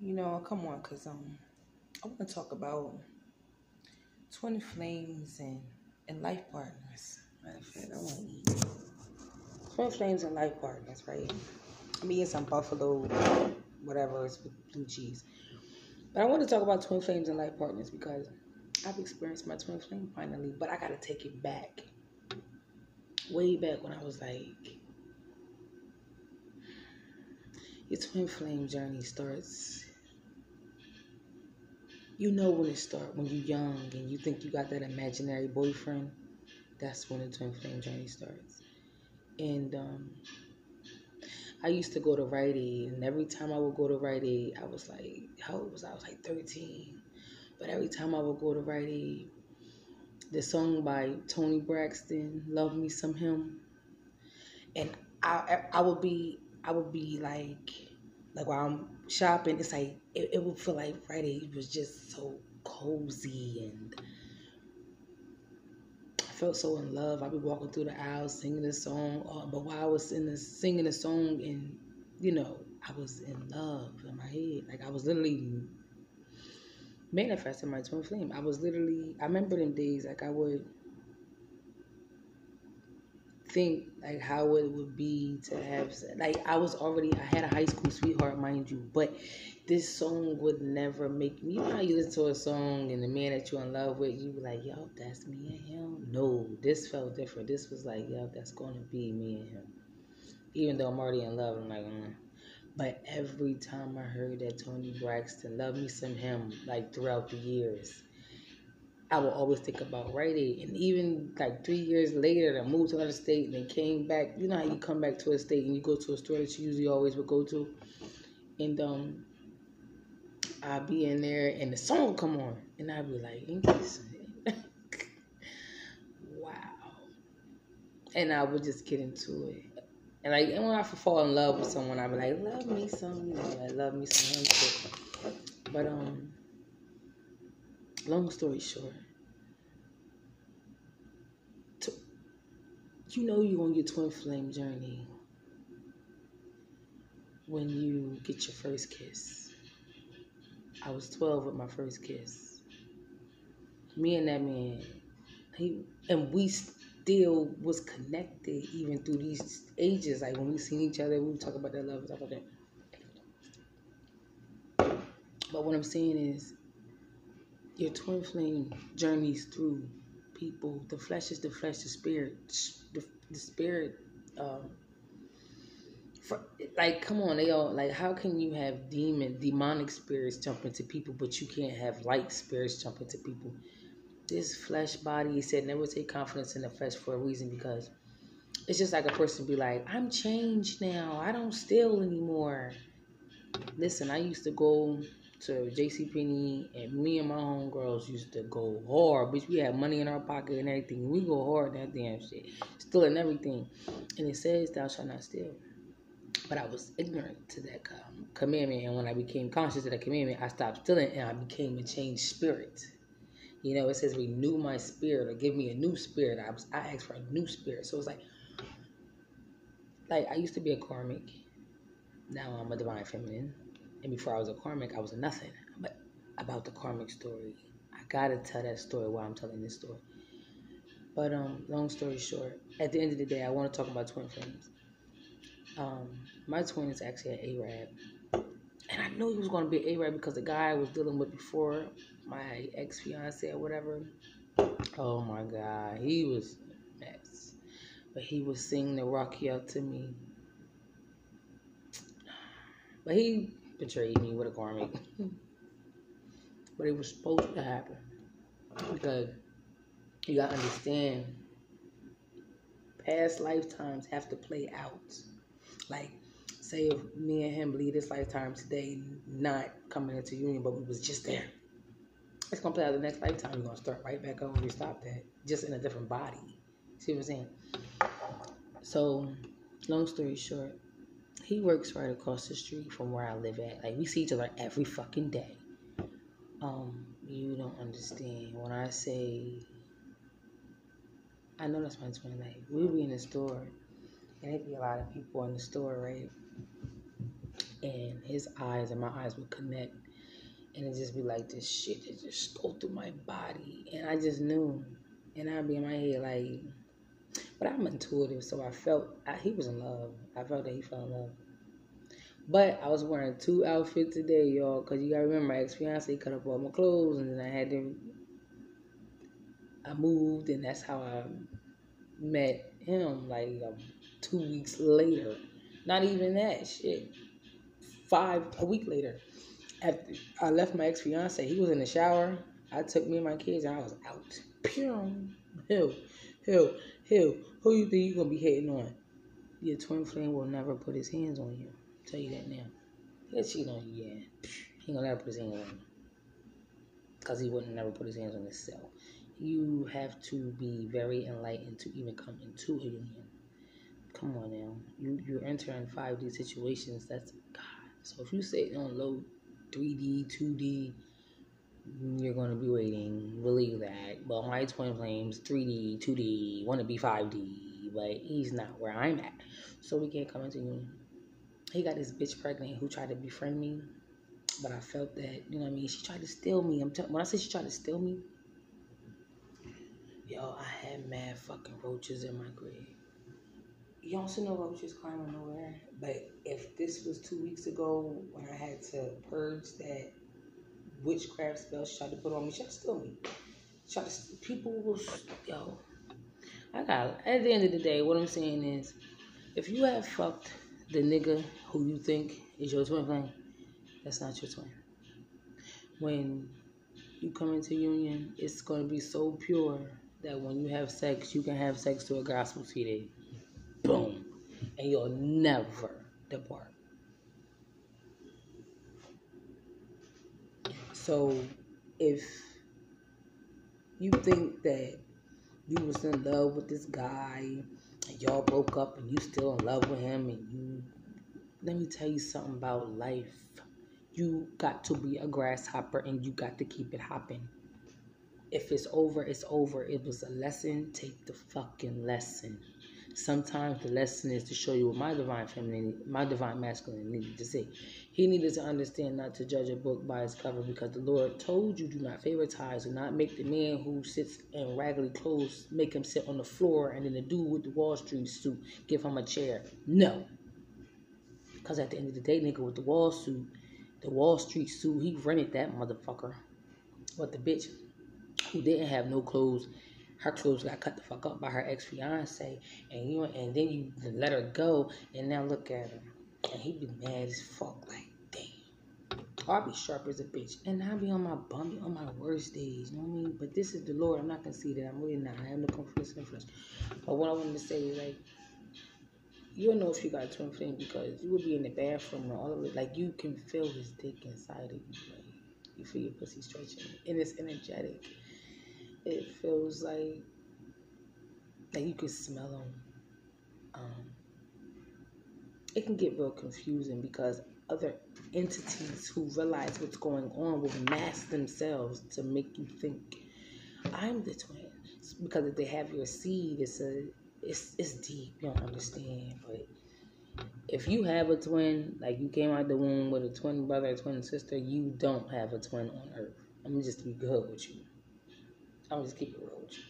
Come on, cause I want to talk about twin flames and life partners. Matter of fact, I want to eat twin flames and life partners, right? I'm eating some buffalo, whatever, it's with blue cheese. But I want to talk about twin flames and life partners because I've experienced my twin flame finally, but I gotta take it back, way back when I was like, your twin flame journey starts. You know when it starts, when you're young and you think you got that imaginary boyfriend. That's when the twin flame journey starts. And I used to go to Rite Aid, and every time I would go to Rite Aid, I was like, how old was I? I was like 13. But every time I would go to Rite Aid, the song by Tony Braxton, "Love Me Some Him," and I would be like while I'm shopping, it's like it would feel like Rite Aid was just so cozy and I felt so in love. I'd be walking through the aisles singing the song, but while I was singing the song, and I was in love in my head. Like I was literally manifesting my twin flame. I remember them days. Like I would think like how it would be to have, like I had a high school sweetheart, mind you, but this song would never make me. You know how you listen to a song and the man that you're in love with, you be like, yo, that's me and him. No, this felt different. This was like, yo, that's gonna be me and him. Even though I'm already in love, I'm like, But every time I heard that Tony Braxton, "Love Me Some Him," like throughout the years, I will always think about Rite Aid. And even like 3 years later, I moved to another state and then came back. You know how you come back to a state and you go to a store that you usually always would go to? And I'd be in there and the song would come on. And I'd be like, ain't this wow. And I would just get into it. And when I fall in love with someone, I'd be like, love me some, like love me some him too. But long story short, you're on your twin flame journey when you get your first kiss. I was 12 with my first kiss. Me and that man, we still was connected even through these ages. Like when we seen each other, we would talk about that love and stuff like that. But what I'm saying is, your twin flame journeys through people. The flesh is the flesh, the spirit, the spirit. Come on, they all like. How can you have demonic spirits jump into people, but you can't have light spirits jump into people? This flesh body, he said, never take confidence in the flesh for a reason, because it's just like a person be like, I'm changed now. I don't steal anymore. Listen, I used to go to JCPenney, and me and my homegirls used to go hard. Bitch, we had money in our pocket and everything. We go hard in that damn shit. Stealing everything. And it says, thou shalt not steal. But I was ignorant to that commandment. And when I became conscious of that commandment, I stopped stealing and I became a changed spirit. It says renew my spirit or give me a new spirit. I asked for a new spirit. So it's like I used to be a karmic. Now I'm a divine feminine. And before I was a karmic, I was a nothing. But about the karmic story, I gotta tell that story while I'm telling this story. But long story short, at the end of the day, I want to talk about twin flames. My twin is actually an Arab. And I knew he was going to be an Arab because the guy I was dealing with before, my ex-fiance or whatever, oh my God, he was a mess. But he was singing the Rocky out to me. But he betrayed me with a karmic. But it was supposed to happen. Because you got to understand, past lifetimes have to play out. Like, say if me and him leave this lifetime today, not coming into union, but we was just there. It's going to play out the next lifetime. We're going to start right back over where we stopped at, just in a different body. See what I'm saying? So, long story short, he works right across the street from where I live at. Like, we see each other every fucking day. You don't understand. When I say, I know that's my twin. Like, we'll be in the store, and there'd be a lot of people in the store, right? and his eyes and my eyes would connect, and it just be like this shit that just go through my body, and I just knew, and I'd be in my head like, but I'm intuitive, so I felt he was in love. I felt that he fell in love. But I was wearing 2 outfits today, y'all, because you gotta remember my ex-fiance cut up all my clothes, and then I moved, and that's how I met him, like 2 weeks later. Not even that, shit. A week later. After I left my ex-fiance, he was in the shower. I took me and my kids, and I was out. Pew! Hill. Who you think you gonna be hating on? Your twin flame will never put his hands on you. I'll tell you that now. He'll cheat on you, yeah. He gonna never put his hands on you. Because he wouldn't never put his hands on himself. You have to be very enlightened to even come into a union. Come on now. You're entering 5D situations. That's God. So if you say on low 3D, 2D, you're going to be waiting. Believe that. But my twin flames, 3D, 2D, want to be 5D. But he's not where I'm at. So we can't come into union. He got this bitch pregnant who tried to befriend me. But I felt that, you know what I mean? She tried to steal me. When I say she tried to steal me, yo, I had mad fucking roaches in my grave. You don't see no roaches climbing nowhere. But if this was 2 weeks ago when I had to purge that witchcraft spell she tried to put on me, she tried to steal me. People was, yo. At the end of the day, what I'm saying is, if you have fucked the nigga who you think is your twin flame, that's not your twin. When you come into union, it's going to be so pure that when you have sex, you can have sex to a gospel CD. Boom. And you'll never depart. So if you think that you was in love with this guy and y'all broke up and you still in love with him, and let me tell you something about life. You got to be a grasshopper and you got to keep it hopping. If it's over, it's over. It was a lesson. Take the fucking lesson. Sometimes the lesson is to show you what my divine feminine, my divine masculine needed to see. He needed to understand not to judge a book by its cover, because the Lord told you do not favoritize, do not make the man who sits in raggedy clothes, make him sit on the floor, and then the dude with the Wall Street suit, give him a chair. No. Because at the end of the day, nigga with the Wall Street suit, he rented that motherfucker. But the bitch who didn't have no clothes, her clothes got cut the fuck up by her ex-fiance, and then you let her go, and now look at her, and he be mad as fuck, like, damn. I'll be sharp as a bitch, and I be on my bum, on my worst days, you know what I mean? But this is the Lord. I'm not conceited. I'm really not. I have no confidence in the flesh. But what I wanted to say is, like, you'll know if you got a twin flame because you will be in the bathroom and all of it. Like, you can feel his dick inside of you. Like, you feel your pussy stretching, and it's energetic. It feels like you can smell them. It can get real confusing because other entities who realize what's going on will mask themselves to make you think I'm the twin. Because if they have your seed, it's deep. You don't understand. But if you have a twin, like you came out the womb with a twin brother, a twin sister, you don't have a twin on earth. I'm gonna just be good with you. I'm just keep it real with you.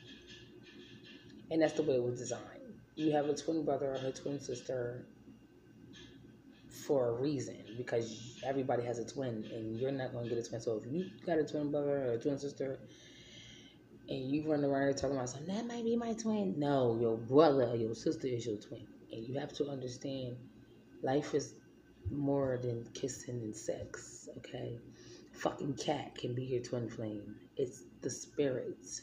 And that's the way it was designed. You have a twin brother or a twin sister for a reason, because everybody has a twin and you're not going to get a twin. So if you got a twin brother or a twin sister and you run around here talking about something, that might be my twin. No, your brother or your sister is your twin. And you have to understand life is more than kissing and sex, okay? Fucking cat can be your twin flame. It's the spirits.